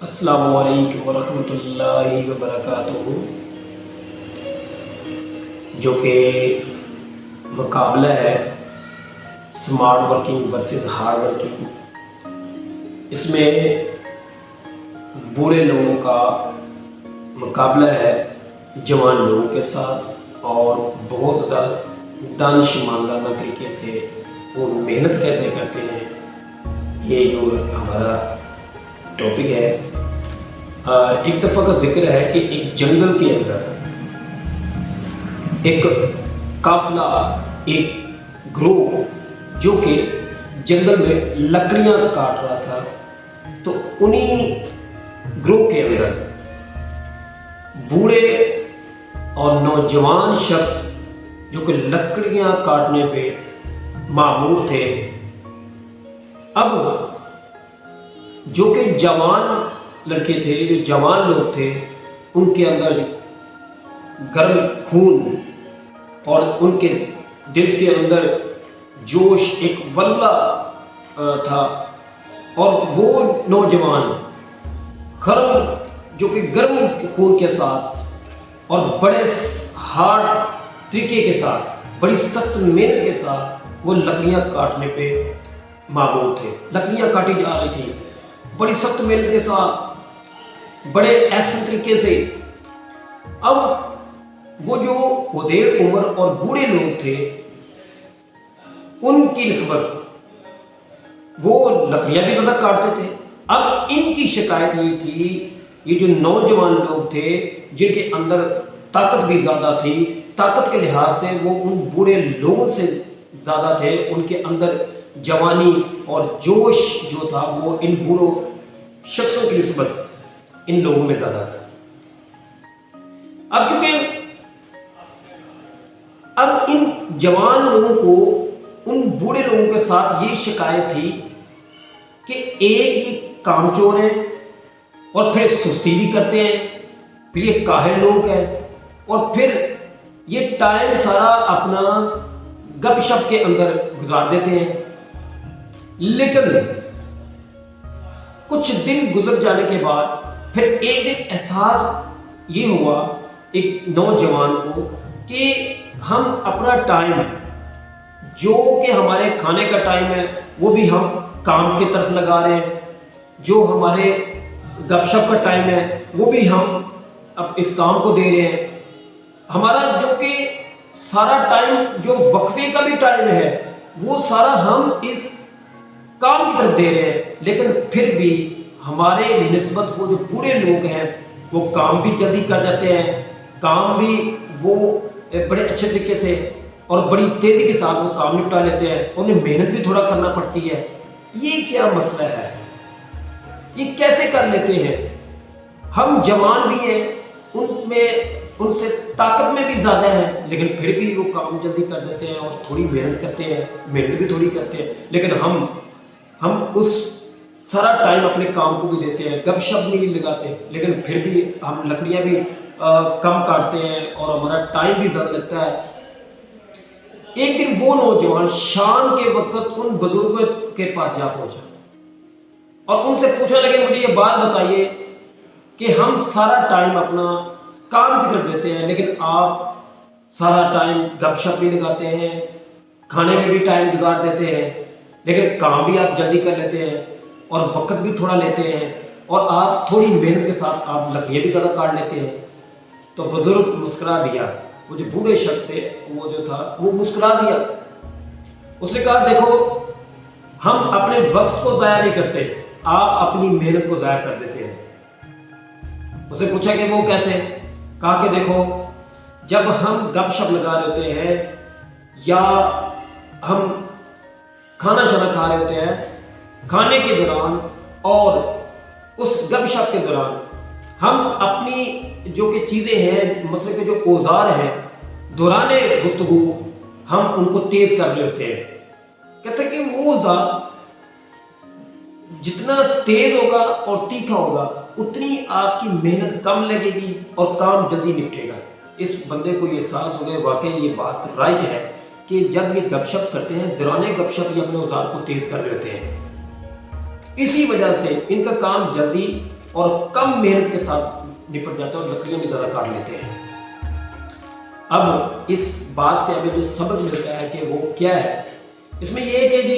अस्सलामु अलैकुम वरहमतुल्लाहि वबरकातुहू। जो कि मुकाबला है smart working versus hard working. इसमें बूढ़े लोगों का मुकाबला है जवान लोगों के साथ और बहुत ज़्यादा दानिशमंदाना तरीके से वो मेहनत कैसे करते हैं, ये जो हमारा टॉपिक है। एक दफ़ा का जिक्र है कि एक जंगल के अंदर एक काफिला, एक ग्रोह जो कि जंगल में लकड़ियां काट रहा था, तो उन्हीं ग्रोह के अंदर बूढ़े और नौजवान शख्स जो कि लकड़ियां काटने पे मामूर थे, अब जो कि जवान लड़के थे, जो जवान लोग थे, उनके अंदर गर्म खून और उनके दिल के अंदर जोश, एक वल्ला था। और वो नौजवान जो कि गर्म खून के साथ और बड़े हार्ड तरीके के साथ, बड़ी सख्त मेहनत के साथ वो लकड़ियां काटने पे मामूर थे। लकड़ियां काटी जा रही थी बड़ी सख्त मेहनत के साथ, बड़े एक्शन तरीके से। अब वो जो उदेड़ उम्र और बूढ़े लोग थे, उनकी निस्बत वो लकड़ियां भी ज़्यादा काटते थे। अब इनकी शिकायत ये थी, ये जो नौजवान लोग थे जिनके अंदर ताकत भी ज़्यादा थी, ताकत के लिहाज से वो उन बूढ़े लोगों से ज़्यादा थे, उनके अंदर जवानी और जोश जो था वो इन बूढ़ों शख्सों की निस्बत इन लोगों में ज़्यादा था। अब चूंकि अब इन जवान लोगों को उन बूढ़े लोगों के साथ ये शिकायत थी कि एक ये कामचोर है और फिर सुस्ती भी करते हैं, फिर ये काहिल लोग हैं और फिर ये टाइम सारा अपना गपशप के अंदर गुजार देते हैं। लेकिन कुछ दिन गुजर जाने के बाद फिर एक दिन एहसास ये हुआ एक नौजवान को कि हम अपना टाइम, जो कि हमारे खाने का टाइम है, वो भी हम काम की तरफ लगा रहे हैं, जो हमारे गपशप का टाइम है वो भी हम अब इस काम को दे रहे हैं। हमारा जो कि सारा टाइम, जो वक्फे का भी टाइम है, वो सारा हम इस काम की तरफ दे रहे हैं। लेकिन फिर भी हमारे निस्बत वो जो बूढ़े लोग हैं वो काम भी जल्दी कर जाते हैं, काम भी वो बड़े अच्छे तरीके से और बड़ी तेज़ी के साथ वो काम निपटा लेते हैं, उन्हें मेहनत भी थोड़ा करना पड़ती है। ये क्या मसला है, ये कैसे कर लेते हैं? हम जवान भी हैं, उनमें उनसे ताकत में भी ज़्यादा है, लेकिन फिर भी वो काम जल्दी कर देते हैं और थोड़ी मेहनत करते हैं, मेहनत भी थोड़ी करते हैं। लेकिन हम उस सारा टाइम अपने काम को भी देते हैं, गपशप भी नहीं लगाते, लेकिन फिर भी हम लकड़ियाँ भी कम काटते हैं और हमारा टाइम भी ज़्यादा लगता है। एक दिन वो नौजवान शाम के वक्त उन बुजुर्गों के पास जा पहुंचा और उनसे पूछने लगे, मुझे ये बात बताइए कि हम सारा टाइम अपना काम की तरफ देते हैं, लेकिन आप सारा टाइम गपशप भी लगाते हैं, खाने में भी टाइम गुजार देते हैं, लेकिन काम भी आप जल्दी कर लेते हैं और वक्त भी थोड़ा लेते हैं और आप थोड़ी मेहनत के साथ आप लकड़ियाँ भी ज़्यादा काट लेते हैं। तो बुजुर्ग मुस्कुरा दिया, वो जो बूढ़े शख्स थे वो जो था वो मुस्कुरा दिया। उसने कहा, देखो हम अपने वक्त को ज़ाया नहीं करते, आप अपनी मेहनत को ज़ाया कर देते हैं। उसने पूछा कि वो कैसे? कहा कि देखो, जब हम गपशप लगा रहे होते हैं या हम खाना शाना खा रहे होते हैं, खाने के दौरान और उस गपशप के दौरान हम अपनी जो कि चीज़ें हैं, मसले के जो औजार हैं, दौराने गुफ्तगू हम उनको तेज़ कर रहे होते हैं। कहते हैं कि वो औजार जितना तेज़ होगा और तीखा होगा, उतनी आपकी मेहनत कम लगेगी और काम जल्दी निपटेगा। इस बंदे को ये एहसास हो गया, वाकई ये बात राइट है कि जब ये गपशप करते हैं, दौराने गपशप ये अपने औजार को तेज़ कर रहे होते हैं। इसी वजह से इनका काम जल्दी और कम मेहनत के साथ निपट जाते हैं और लकड़ियाँ भी ज़्यादा काट लेते हैं। अब इस बात से हमें जो सबक मिलता है कि वो क्या है, इसमें ये है कि जी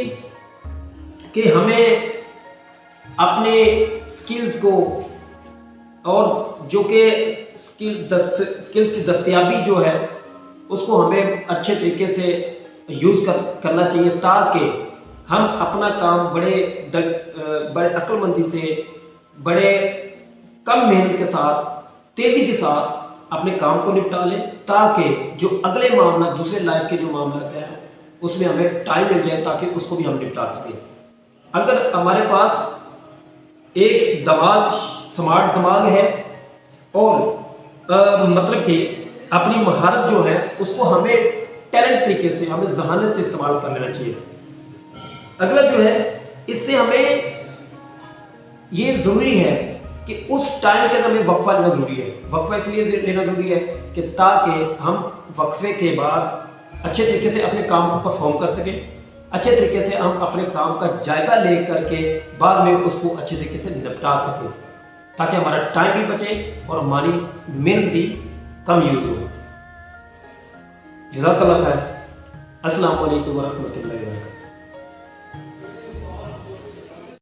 कि हमें अपने स्किल्स को और जो कि स्किल्स की दस्तयाबी जो है उसको हमें अच्छे तरीके से यूज़ करना चाहिए, ताकि हम अपना काम बड़े अक्लमंदी से, बड़े कम मेहनत के साथ, तेज़ी के साथ अपने काम को निपटा लें, ताकि जो अगले मामला, दूसरे लाइफ के जो मामला हैं उसमें हमें टाइम मिल जाए ताकि उसको भी हम निपटा सकें। अगर हमारे पास एक दिमाग, स्मार्ट दिमाग है और मतलब कि अपनी महारत जो है उसको हमें टैलेंट तरीके से, हमें जहानत से इस्तेमाल कर लेना चाहिए। अगला जो है, इससे हमें ये ज़रूरी है कि उस टाइम के अंदर हमें वक्फा लेना ज़रूरी है। वक्फा इसलिए लेना ज़रूरी है कि ताकि हम वक्फे के बाद अच्छे तरीके से अपने काम को परफॉर्म कर सकें, अच्छे तरीके से हम अपने काम का जायज़ा ले करके बाद में उसको अच्छे तरीके से निपटा सकें, ताकि हमारा टाइम भी बचे और हमारी मेहनत भी कम यूज़ हो। जज़ाकल्लाह खैर। अस्सलामु अलैकुम व रहमतुल्लाहि व बरकातहू।